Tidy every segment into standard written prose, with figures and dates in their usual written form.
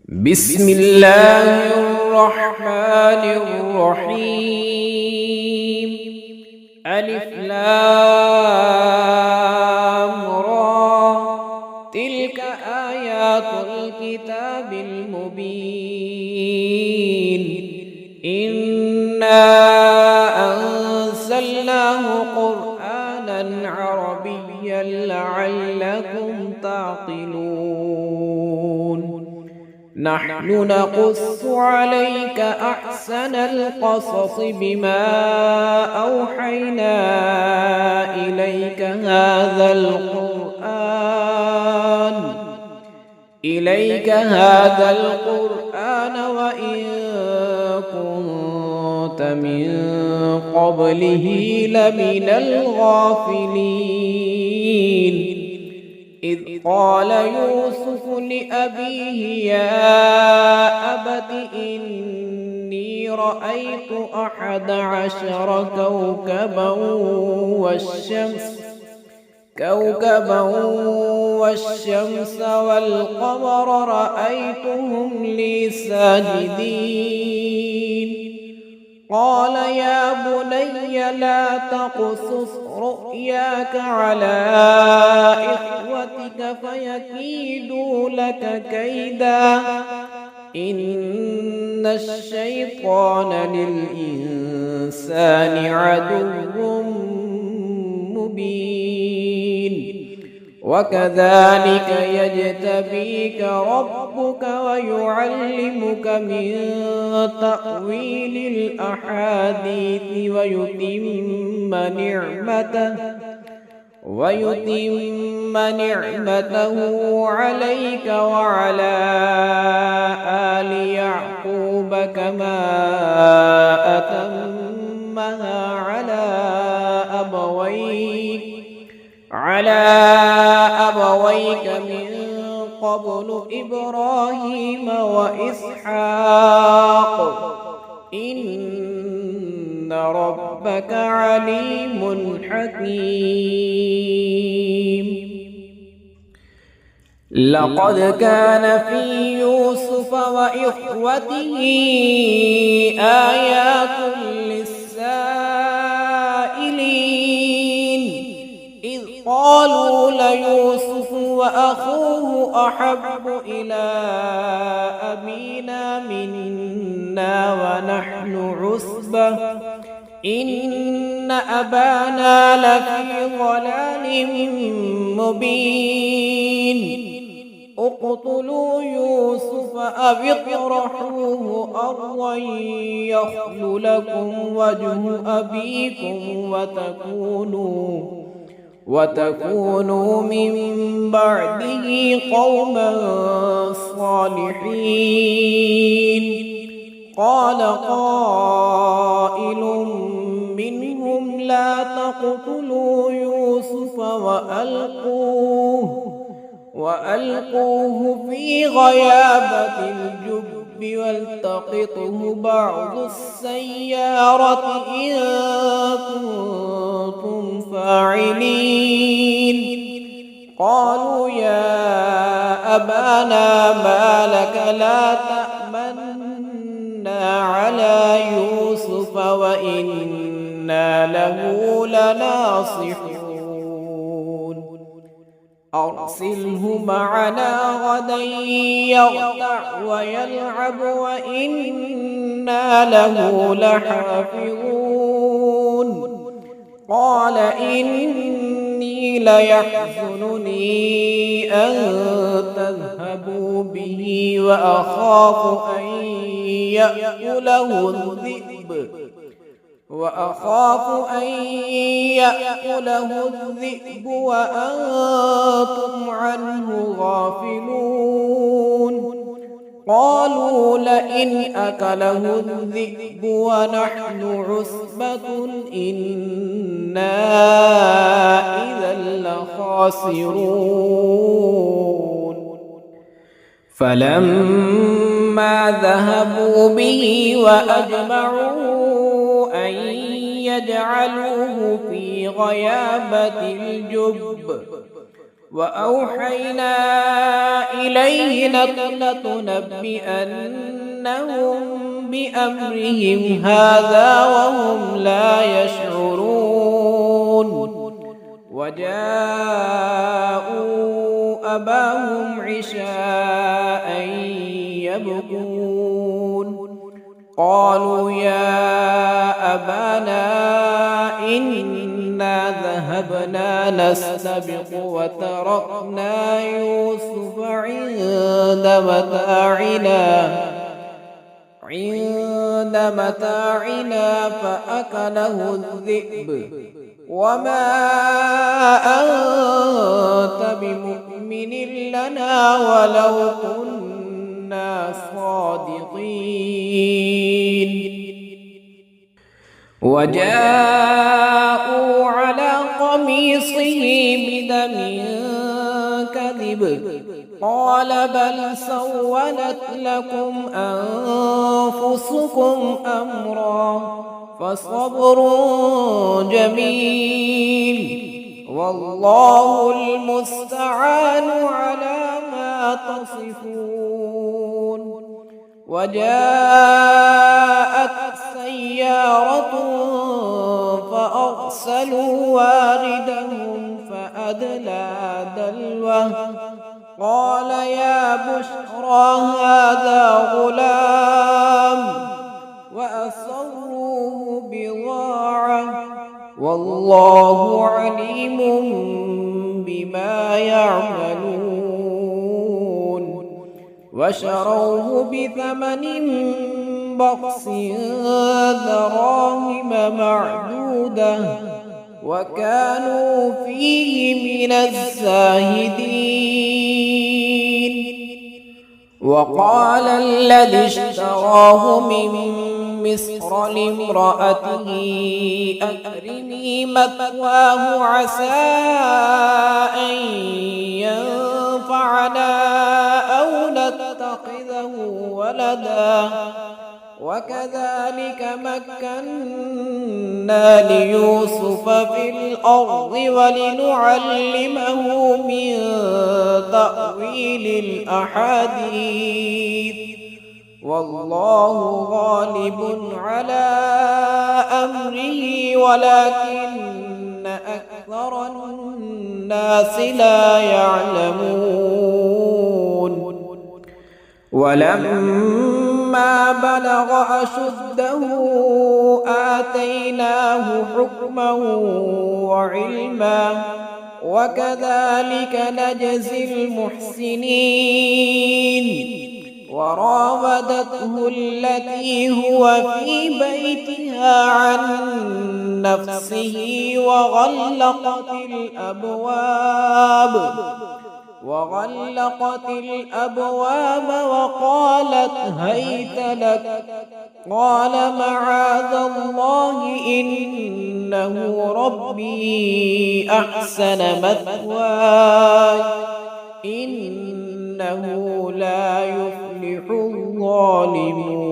بسم الله الرحمن الرحيم. ألف لام را، تلك آيات الكتاب المبين. إنا أنزلناه قرآنا عربيا لعلكم تعقلون. نحن نقص عليك أحسن القصص بما أوحينا إليك هذا القرآن وإن كنت من قبله لمن الغافلين. إذ قال يوسف لأبيه يا أبت إني رأيت 11 كوكبا والشمس والقمر رأيتهم لي ساجدين. قال يا بني لا تقصص رؤياك على إخوتك فيكيدوا لك كيدا، إن الشيطان للإنسان عدو مبين. وكذلك يجتبيك ربك ويعلمك من تأويل الأحاديث ويتم نعمته عليك وعلى آل يعقوب كما أتمها على أبويك من قبل إبراهيم وإسحاق، إن ربك عليم حكيم. لقد كان في يوسف وإخوته آيات للسائلين. إذ قالوا ليوسف وأخوه أحب إلى أبينا منا ونحن عصبة إن أبانا لفي ضلال مبين. اقتلوا يوسف أو اطرحوه أرضا يخل لكم وجه أبيكم وتكونوا من بعده قوما صالحين. قال قائل منهم لا تقتلوا يوسف وألقوه في غيابة الجب والتقطه بعض السيارة إن كنتم فاعلين. قالوا يا أبانا ما لك لا تأمنا على يوسف وإنا له لناصحون. أرسله معنا غدا يرتع ويلعب وإنا له لحافظون. قال إني ليحزنني أن تذهبوا به وأخاف أن يأكله الذئب وأنتم عنه غافلون. قالوا لئن أكله الذئب ونحن عصبة إنا إذا لخاسرون. فلما ذهبوا به وأجمعوا أن يجعلوه في غيابة الجب وأوحينا إليه لتنبئنهم بأمرهم هذا وهم لا يشعرون وجاءوا أباهم عشاء يبكون قالوا يا أبانا إنا ذهبنا نستبق وتركنا يوسف عند متاعنا فأكله الذئب وما أنت بمؤمن لنا ولو كنا صادقين وجاءوا على قميصه بدم كذب قال بل سولت لكم أنفسكم أمرا فصبر جميل والله المستعان على ما تصفون وجاءت سيارة فأرسلوا واردهم فأدلى دلوه قال يا بشرى هذا غلام وأسروه بضاعة والله عليم بما يعملون وشروه بثمن بخس دراهم معدودة وكانوا فيه من الزاهدين وقال الذي اشتراه من مصر لامرأته أكرمي مثواه عسى أن ينفعنا أو نتخذه ولدا وكذلك مكنا ليوسف في الأرض ولنعلمه من تأويل الأحاديث والله غالب على أمره ولكن أكثر الناس لا يعلمون ولما بلغ أشده آتيناه حكما وعلما وكذلك نجزي المحسنين وراودته التي هو في بيتها عن نفسه وغلقت الأبواب وقالت هيت لك قال معاذ الله إنه ربي أحسن مثواي إنه لا يفلح الظالمون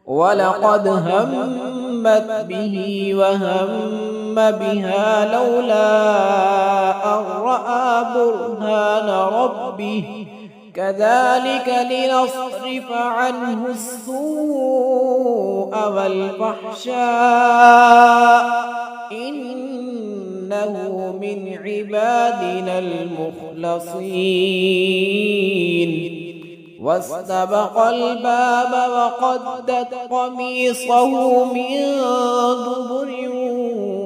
ولقد همت به وهم بها لولا أن رأى برهان ربه كذلك لنصرف عنه السوء والفحشاء إنه من عبادنا المخلصين واستبق الباب وقدت قميصه من دبر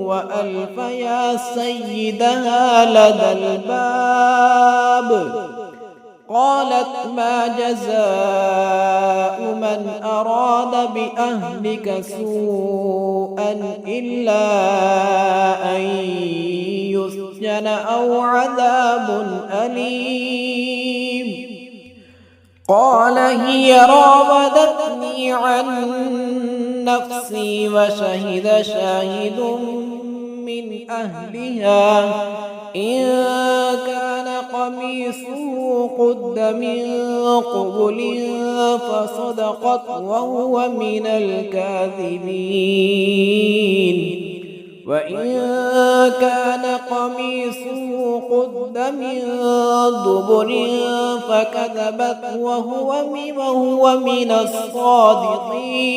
وألف يا سيدها لدى الباب قالت ما جزاء من أراد بأهلك سوءا إلا أن يسجن أو عذاب أليم قال هي راودتني عن نفسي وشهد شاهد من أهلها إن كان قميصه قد من قبل فصدقت وهو من الكاذبين وإن كان قميصه قد من دبر فكذبت وهو من الصادقين.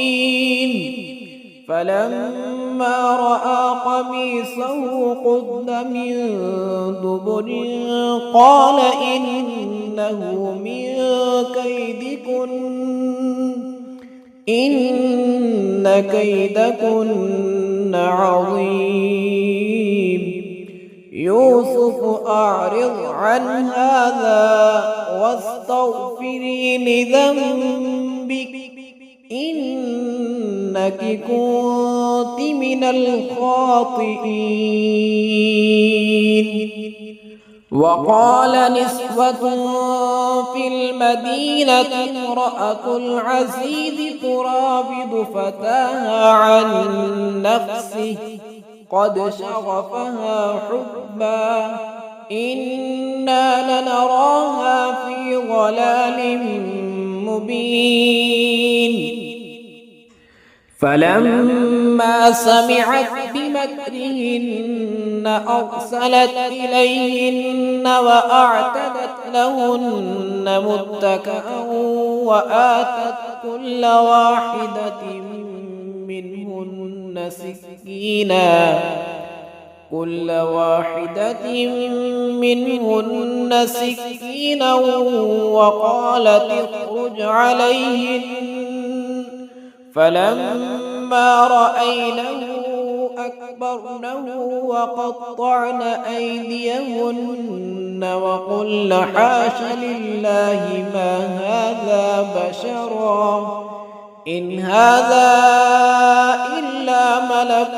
فلما رأى قميصه قد من دبر قال إنه من كيدكن إن كيدكن عظيم. يوسف أعرض عن هذا واستغفري لذنبك إنك كنت من الخاطئين. وقال نسوة في المدينة امرأة العزيز تراود فتاها عن نفسه قد شغفها حبا إنا لنراها في ضلال مبين. فلما سمعت بمكرهن أرسلت إليهن وأعتدت لهن متكأ وآتت كل واحدة منهن سكينا وقالت اخرج عليهن. فلما رأينه أكبرنه وقطعن أيديهن وقلن حاش لله ما هذا بشرا إن هذا إلا ملك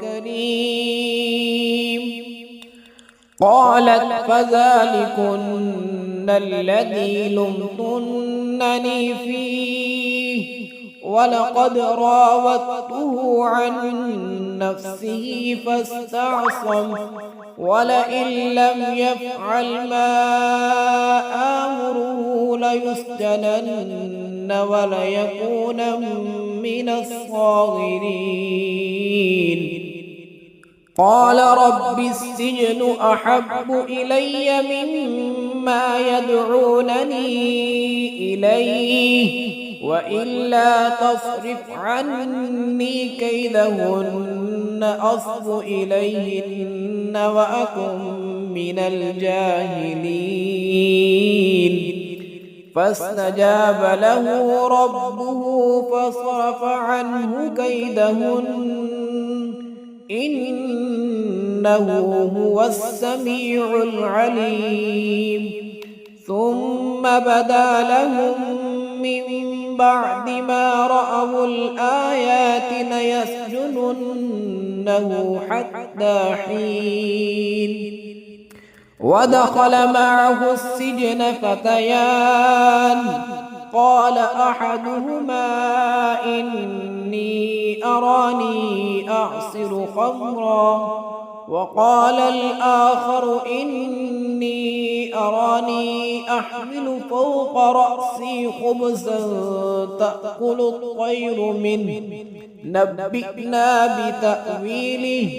كريم. قالت فذلكن الذي لمتنني فيه ولقد راودته عن نفسه فاستعصم ولئن لم يفعل ما آمره ليسجنن وليكون من الصاغرين. قال رب السجن أحب إلي مما يدعونني إليه وإلا تصرف عني كيدهن أصب إليهن وأكن من الجاهلين. فاستجاب له ربه فصرف عنه كيدهن إنه هو السميع العليم. ثم بدا لهم من بعد ما رأوا الآيات ليسجننه حتى حين. ودخل معه السجن فتيان قال أحدهما إني أراني أعصر خمرا وقال الآخر إني أراني أحمل فوق رأسي خبزا تأكل الطير منه نبئنا بتأويله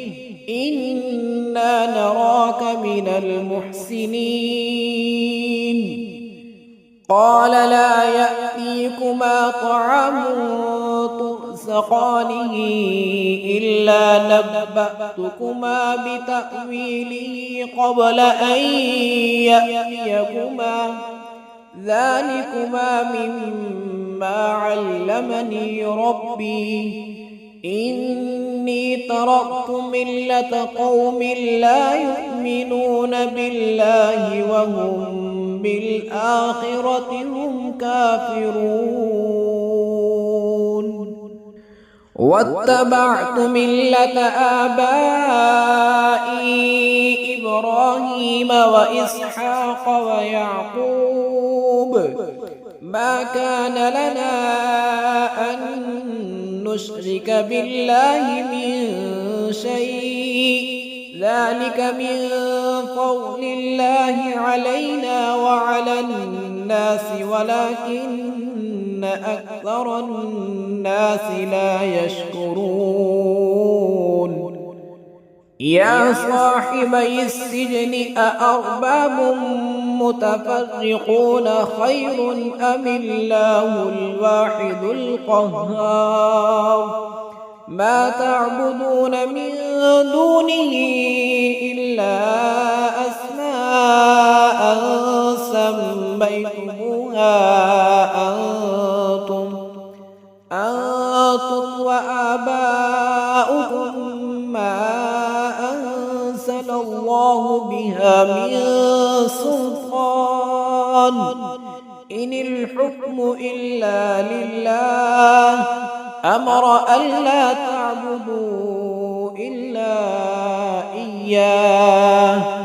إنا نراك من المحسنين. قال لا يأتيكما طعام ترزقانه إلا نبأتكما بتأويله قبل أن يأتيكما ذلكما مما علمني ربي إني تركت ملة قوم لا يؤمنون بالله وهم بالآخرة هم كافرون. واتبعت ملة آبائي إبراهيم وإسحاق ويعقوب ما كان لنا أن نشرك بالله من شيء ذلك من فضل الله علينا وعلى الناس ولكن أكثر الناس لا يشكرون. يا صاحبي السجن أأرباب متفرقون خير أم الله الواحد القهار ما تعبدون من دونه إلا أسماء سميتموها أنتم وآباؤكم ما أنزل الله بها من سلطان إن الحكم إلا لله أمر ألا تعبدوا إلا إياه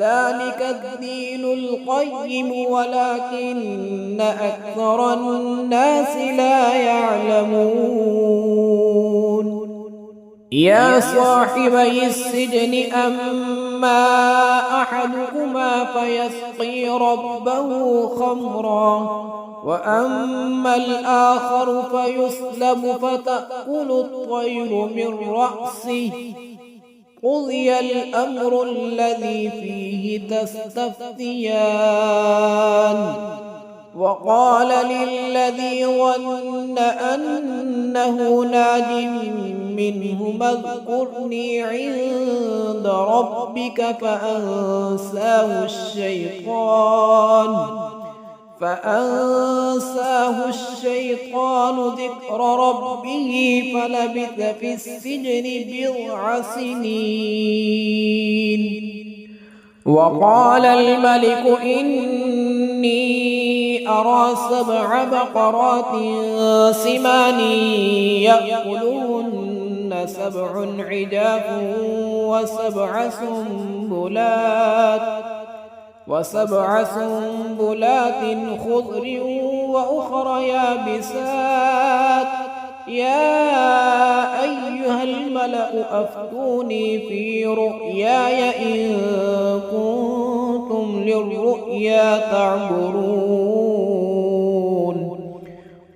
ذلك الدين القيم ولكن أكثر الناس لا يعلمون يا صاحبي السجن أما أحدكما فيسقي ربه خمرا وأما الآخر فيسلب فتأكل الطير من رأسه قضي الأمر الذي فيه تستفتيان وقال للذي ظن أنه ناج منه اذكرني عند ربك فأنساه الشيطان ذكر ربه فلبث في السجن بضع سنين وقال الملك إني أرى 7 بقرات سمان يأكلهن 7 عجاف وسبع سنبلات خضر وأخر يابسات يا أيها الملأ أفتوني في رؤياي إن كنتم للرؤيا تعبرون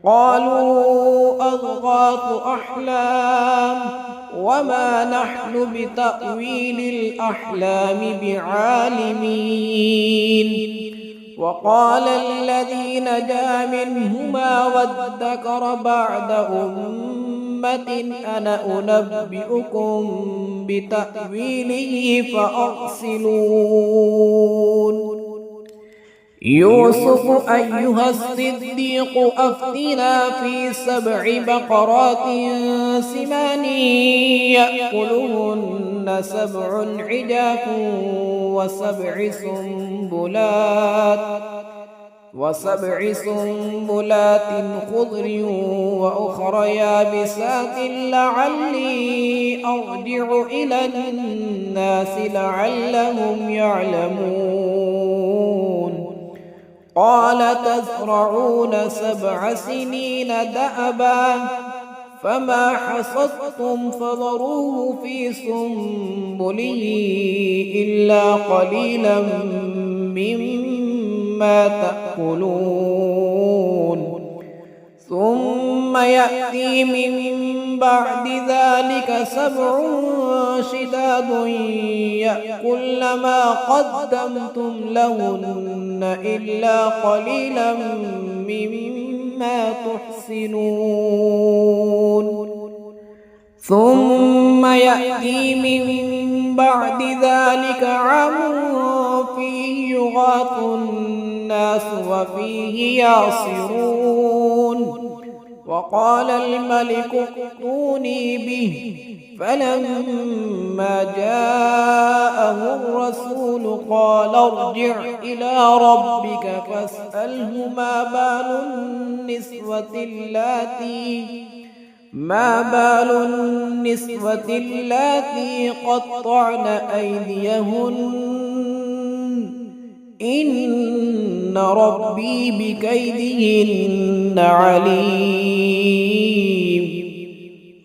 قالوا أضغاث أحلام وما نحن بتأويل الأحلام بعالمين وقال الذي نجا منهما وادكر بعد أمة أنا أنبئكم بتأويله فأرسلون يوسف أيها الصديق أفتنا في 7 بقرات سمان يأكلهن 7 عجاف وسبع سنبلات خضر وأخر يابسات لعلي أرجع إلى الناس لعلهم يعلمون قال تزرعون 7 سنين دأبا فما حصدتم فذروه في سنبله إلا قليلا مما تأكلون ثم يأتي من بعد ذلك 7 شداد يأكل ما قدمتم لهن إلا قليلا مما تحسنون ثم يأتي من بعد ذلك عام فيه يغاث الناس وفيه يعصرون وقال الملك ائتوني به فلما جاءه الرسول قال ارجع إلى ربك فاسأله ما بال النسوة اللاتي قطعن أيديهن إن ربي بكيدهن عليم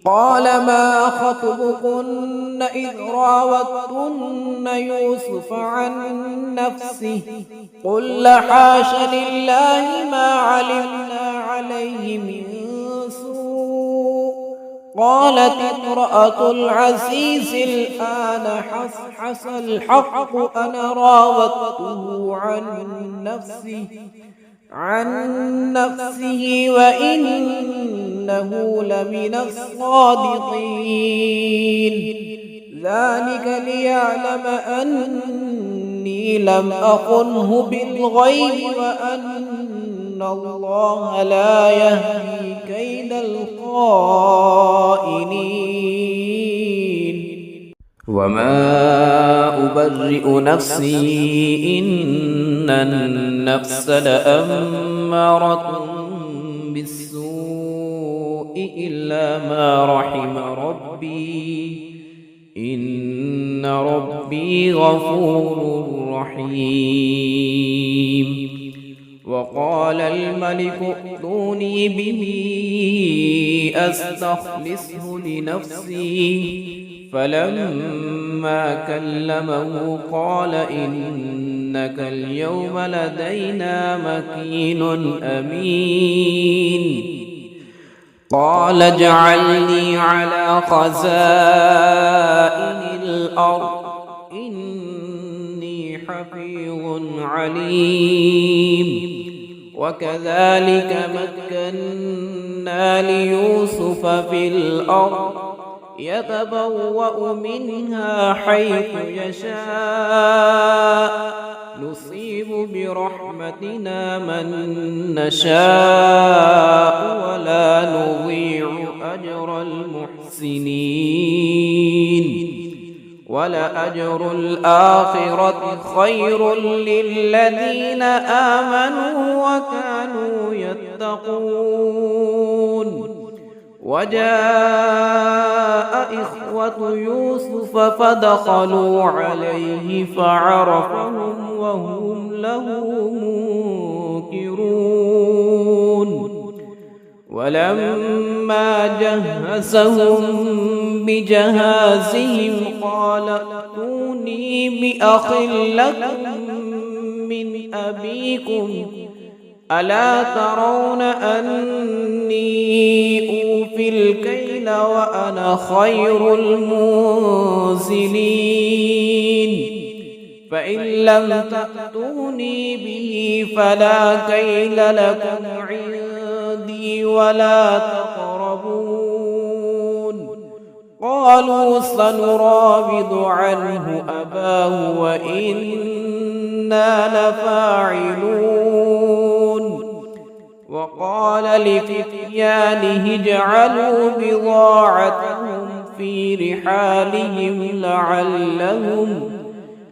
قال ما خطبكن إذ راوتن يوسف عن نفسه قل حاش لله ما علمنا عليه من سوء قالت امرأة العزيز الآن حصحص الحق أنا راودته عن نفسه وإنه لمن الصادقين ذلك ليعلم أني لم أخنه بالغيب وأن الله لا يهدي كيد الخائنين وما أبرئ نفسي إن النفس لأمارة بالسوء إلا ما رحم ربي إن ربي غفور رحيم وقال الملك ائتوني به أستخلصه لنفسي فلما كلمه قال إنك اليوم لدينا مكين أمين قال اجعلني على خزائن الأرض إني حفيظ عليم وكذلك مكنا ليوسف في الأرض يتبوأ منها حيث يشاء نصيب برحمتنا من نشاء ولا نضيع أجر المحسنين ولأجر الآخرة خير للذين آمنوا وكانوا يتقون وجاء إخوة يوسف فدخلوا عليه فعرفهم وهم له منكرون ولما جهزهم بجهازهم قال ائتوني بأخ لكم من أبيكم ألا ترون أني أوفي الكيل وأنا خير المنزلين فإن لم تأتوني به فلا كيل لكم عندي ولا تقربون قالوا سنراود عنه أباه وإنا لفاعلون وقال لفتيانه اجعلوا بضاعتهم في رحالهم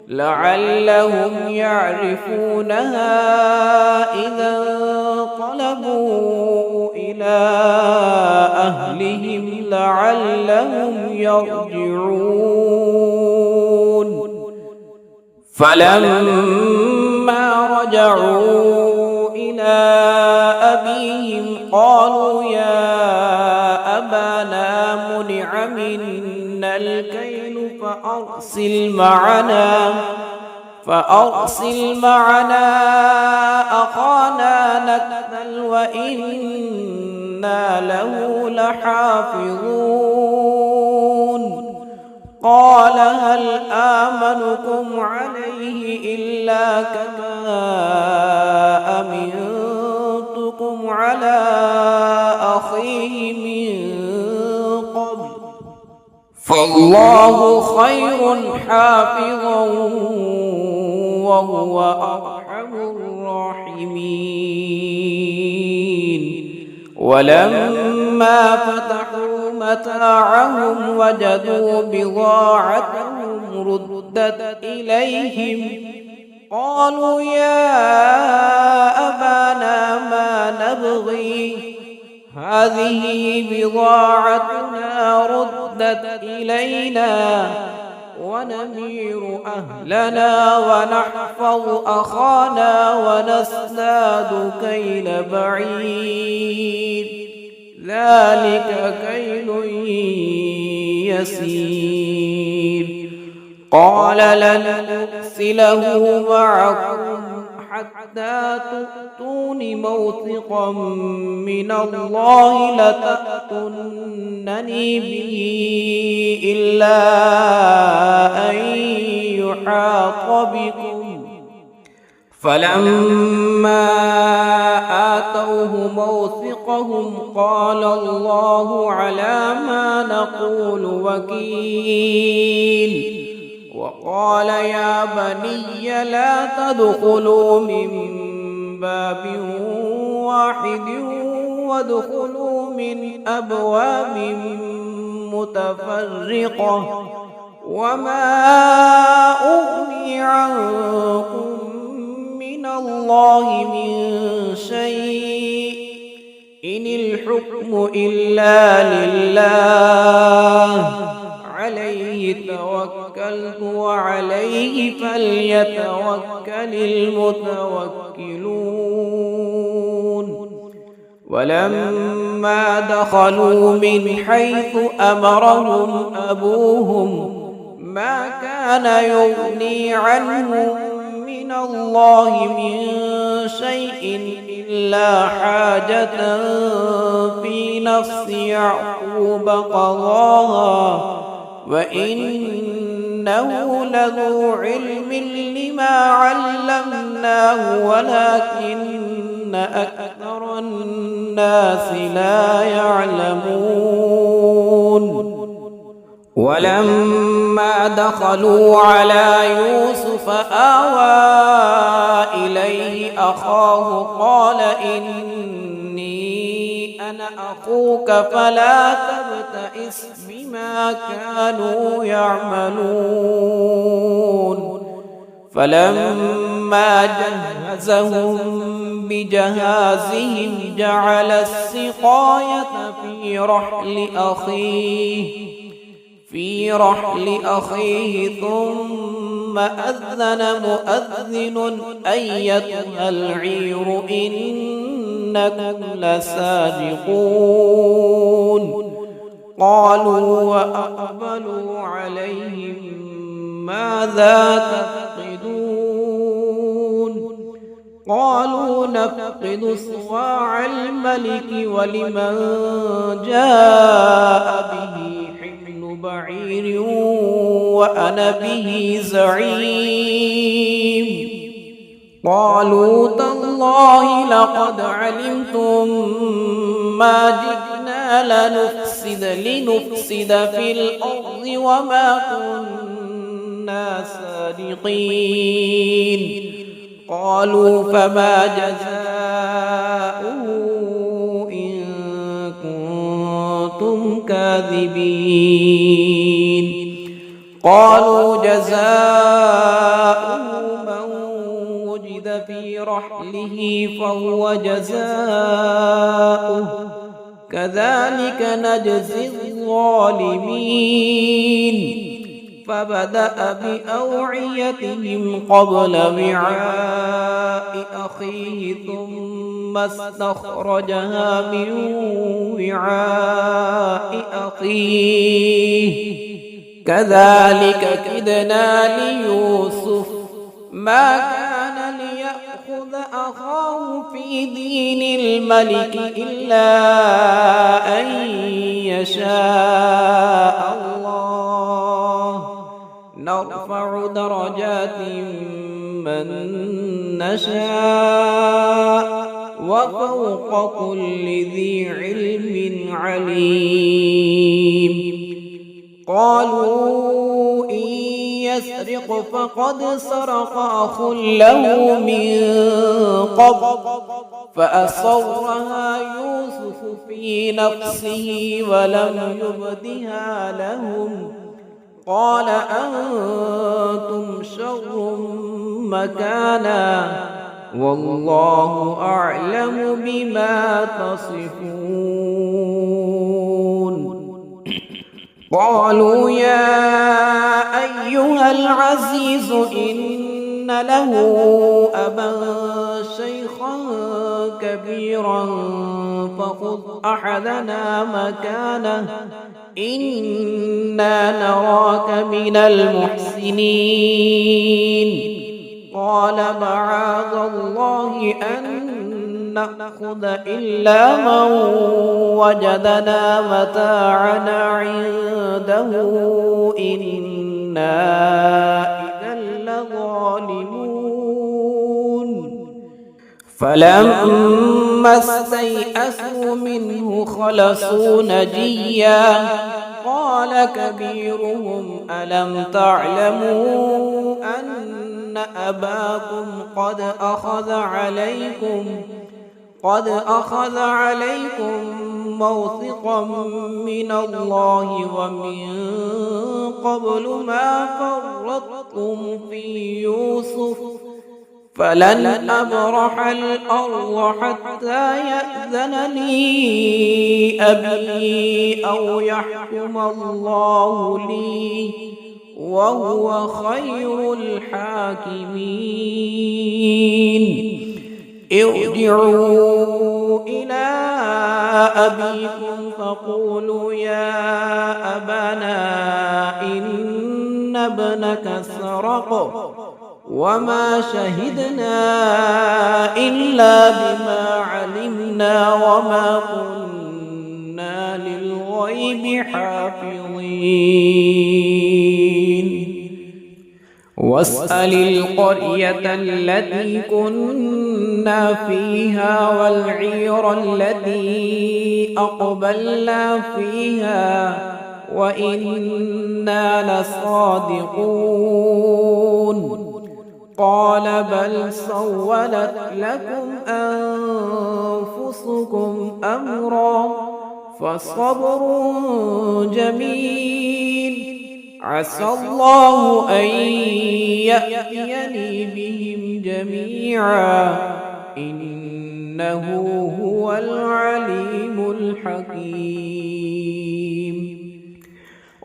لعلهم يعرفونها إذا انقلبوا إلى أهلهم لعلهم يرجعون فلما رجعوا إلى أبيهم قالوا يا أبانا منع منا الكيل فأرسل معنا أخانا نكتل وإنا له لحافظون قال هل آمنكم عليه إلا كما أمنتكم على أخيه من قبل فالله خير حافظا وهو أرحم الراحمين ولما فتحوا متاعهم وجدوا بضاعتهم ردت إليهم قالوا يا أبانا ما نبغي هذه بضاعتنا ردت إلينا ونمير أهلنا ونحفظ أخانا ونزداد كيل بعيد ذلك كيل يسير قال لن نرسله معكم حتى تؤتون موثقا من الله لتأتونني به إلا أن يحاط بكم. فلما آتوه موثقهم قال الله على ما نقول وكيل. وقال يا بني لا تدخلوا من باب واحد وادخلوا من أبواب متفرقة وما أغني عنكم من الله من شيء إن الحكم إلا لله عليه توكلت وعليه فليتوكل المتوكلون. ولما دخلوا من حيث أمرهم أبوهم ما كان يغني عنهم من الله من شيء إلا حاجة في نفس يعقوب قضاها وإنه لذو علم لما علمناه ولكن أكثر الناس لا يعلمون. ولما دخلوا على يوسف آوى إليه أخاه قال إني أنا أخوك فلا تبتئس بما كانوا يعملون. فلما جهزهم بجهازهم جعل السقاية في رحل أخيه ثم أذن مؤذن أيتها العير إنكم لسارقون. قالوا وأقبلوا عليهم ماذا تفقدون؟ قالوا نفقد صواع الملك ولمن جاء به حمل بعير وأنا به زعيم. قالوا تالله لقد علمتم ما جئنا لنفسد في الأرض وما كنا سارقين. قالوا فما جزاؤه إن كنتم كاذبين؟ قالوا جزاؤه من وجد في رحله فهو جزاؤه كذلك نجزي الظالمين. فبدأ بأوعيتهم قبل وعاء أخيه ثم استخرجها من وعاء أخيه كذلك كدنا ليوسف ما كان ليأخذ أخاه في دين الملك إلا أن يشاء الله نرفع درجات من نشاء وفوق كل ذي علم عليم. قالوا إن يسرق فقد سرق أخ له من قبل فأصرها يوسف في نفسه ولم يبدها لهم. قال أنتم شر مكانا والله أعلم بما تصفون. قالوا يا أيها العزيز إن له أبا شيخا كبيرا فخذ أحدنا مكانه إنا نراك من المحسنين. قال معاذ الله أن نأخذ إلا من وجدنا متاعنا عنده إنا إذا لظالمون فلما استيئسوا منه خلصوا نجيا قال كبيرهم ألم تعلموا أن أباكم قد أخذ عليكم موثقا من الله ومن قبل ما فرطتم في يوسف فلن أبرح الأرض حتى يأذن لي أبي أو يحكم الله لي وهو خير الحاكمين ارجعوا إلى أبيكم فقولوا يا أبانا إن ابنك سرق وما شهدنا إلا بما علمنا وما كنا للغيب حافظين واسأل القرية التي كنا فيها والعير التي أقبلنا فيها وإنا لصادقون قال بل سولت لكم أنفسكم أمرا فصبر جميل عسى الله أن يأتيني بهم جميعا إنه هو العليم الحكيم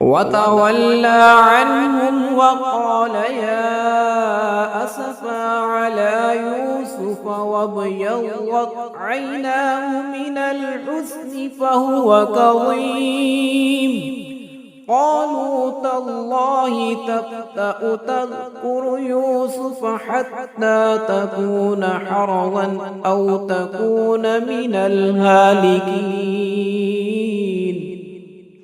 وتولى عنهم وقال يا أسفا على يوسف وابيضت عيناه من الحزن فهو كظيم قالوا تالله تفتأ تذكر يوسف حتى تكون حرضا أو تكون من الهالكين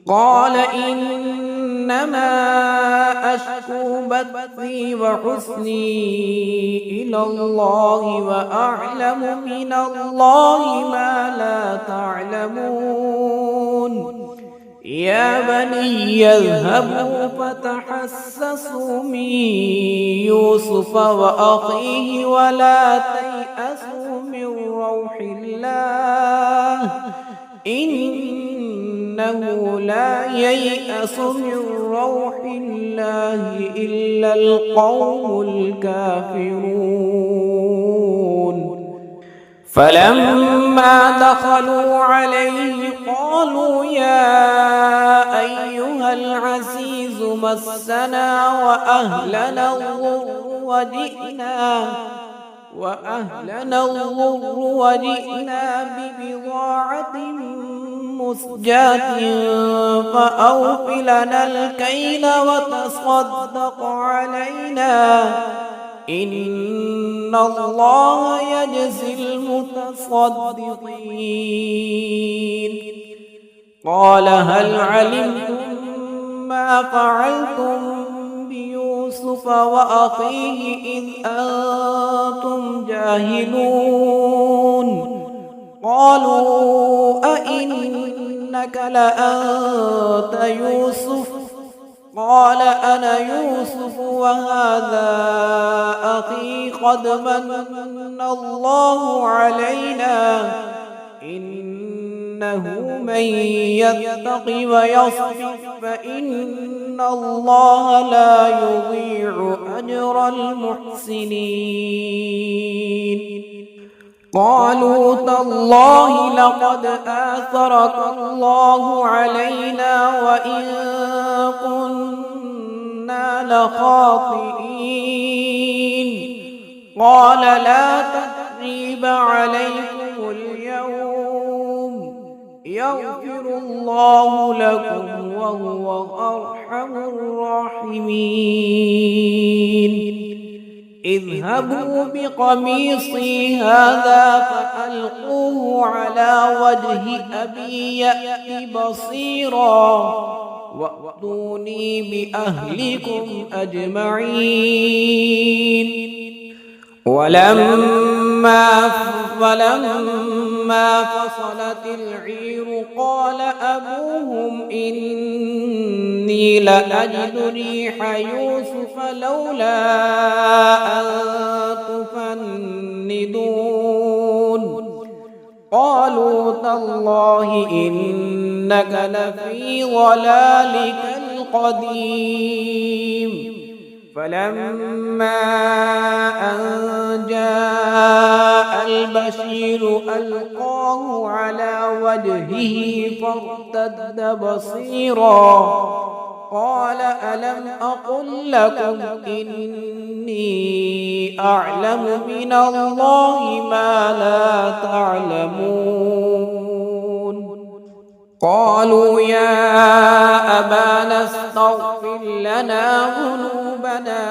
قال إنما أشكو بثي وحزني إلى الله وأعلم من الله ما لا تعلمون يا بني اذهبوا فتحسسوا من يوسف وأخيه ولا تيأسوا من روح الله إنه لا ييأس من روح الله إلا القوم الكافرون فلما دخلوا عليه قالوا يا أيها العزيز مسنا وأهلنا الضر وجئنا ببضاعة مزجاة فأوف لنا الكيل وتصدق علينا إن الله يجزي المتصدقين قال هل علمتم ما فعلتم بيوسف وأخيه إذ أنتم جاهلون قالوا أئنك لأنت يوسف قال أنا يوسف وهذا أخي قد من الله علينا إنه من يتق ويصبر فإن الله لا يضيع أجر المحسنين قالوا تالله لقد آثرك الله علينا وإن كنا لخاطئين قال لا تثريب عليكم اليوم يغفر الله لكم وهو أرحم الراحمين اذهبوا بقميصي هذا فألقوه على وجه أبي يأت بصيرا وأتوني بأهلكم أجمعين. ولما فصلت العير قال أبوهم إني لأجد ريح يوسف لولا أن تفندون قالوا تالله إنك لفي ضلالك القديم. فلما أن جاء البشير ألقاه على وجهه فارتد بصيرا قال ألم أقل لكم إني أعلم من الله ما لا تعلمون. قالوا يا أبانا استغفر لنا ذنوبنا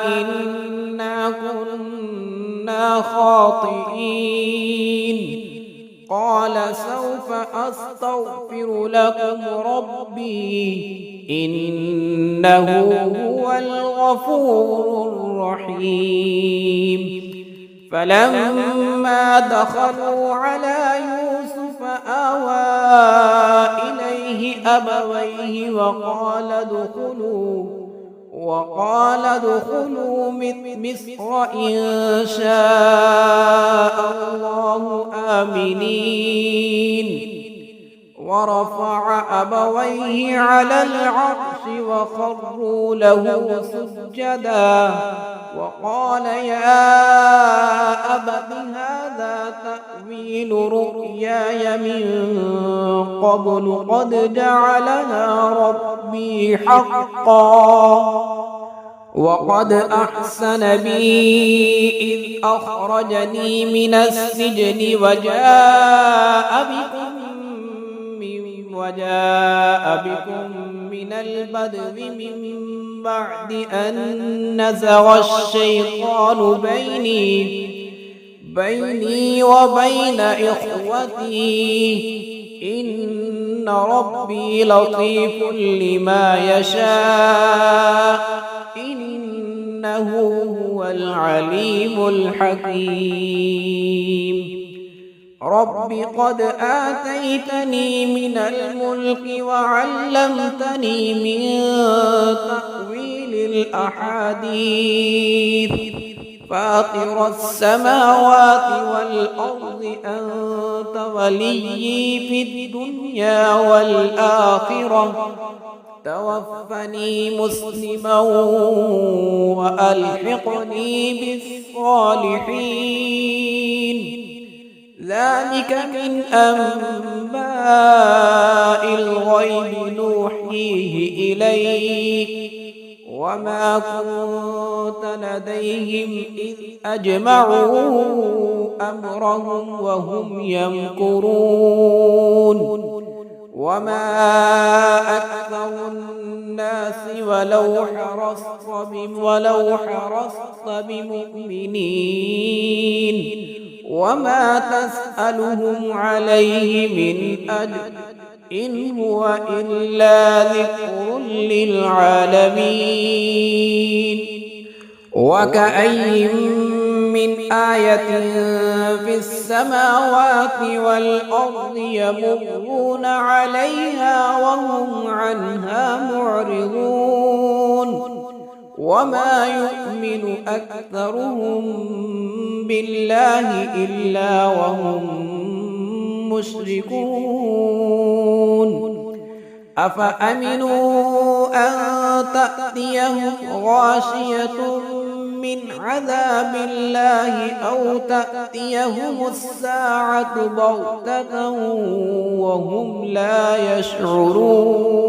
إنا كنا خاطئين. قال سوف أستغفر لكم ربي إنه هو الغفور الرحيم. فلما دخلوا على يوسف آوى إليه أبويه وقال ادخلوا مصر إن شاء الله آمنين. ورفع أبويه على العرش وخروا له سجدا وقال يا أبت هذا تأويل رؤياي من قبل قد جعلها ربي حقا وقد أحسن بي إذ أخرجني من السجن وجاء بكم من البدو من بعد أن نزغ الشيطان بيني وبين إخوتي إن ربي لطيف لما يشاء إنه هو العليم الحكيم. رب قد آتيتني من الملك وعلمتني من تأويل الأحاديث فاطر السماوات والأرض أنت وليي في الدنيا والآخرة توفني مسلما وألحقني بالصالحين. ذلك من أنباء الغيب نوحيه إليك وما كنت لديهم إذ أجمعوا أمرهم وهم يمكرون. وما أكثر الناس ولو حرصت بمؤمنين وما تسألهم عليه من أجر إن هو إلا ذكر للعالمين. وكأي من آية في السماوات والأرض يمرون عليها وهم عنها معرضون وما يؤمن أكثرهم بالله إلا وهم مشركون. أفأمنوا أن تأتيهم غاشية من عذاب الله أو تأتيهم الساعة بغتة وهم لا يشعرون.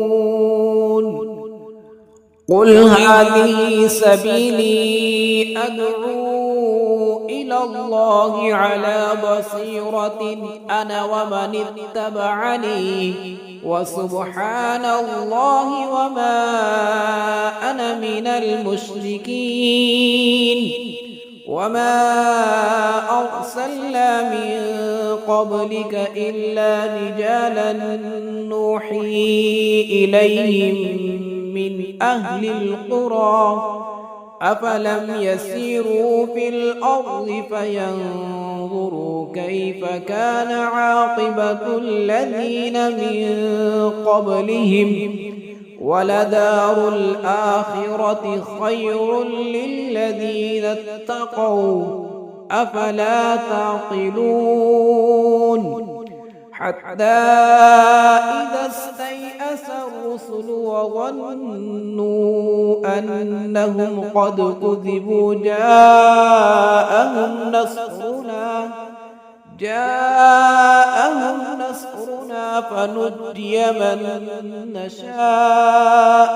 قل هذه سبيلي أدعو إلى الله على بصيرة أنا ومن اتبعني وسبحان الله وما أنا من المشركين وما أرسلنا من قبلك إلا رجالا نوحي إليهم من أهل القرى أفلم يسيروا في الأرض فينظروا كيف كان عاقبة الذين من قبلهم ولدار الآخرة خير للذين اتقوا أفلا تعقلون حتى إذا استيأس الرسل وظنوا أنهم قد كذبوا جاءهم نصرنا فنجي من نشاء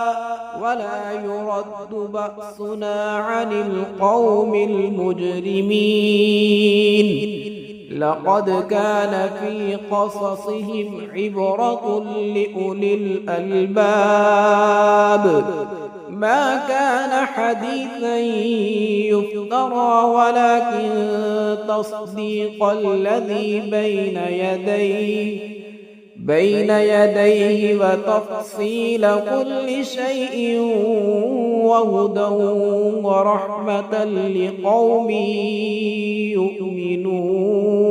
ولا يرد بأسنا عن القوم المجرمين لقد كان في قصصهم عبرة لأولي الألباب ما كان حديثا يفترى ولكن تصديق الذي بين يديه وتفصيل كل شيء وهدى ورحمة لقوم يؤمنون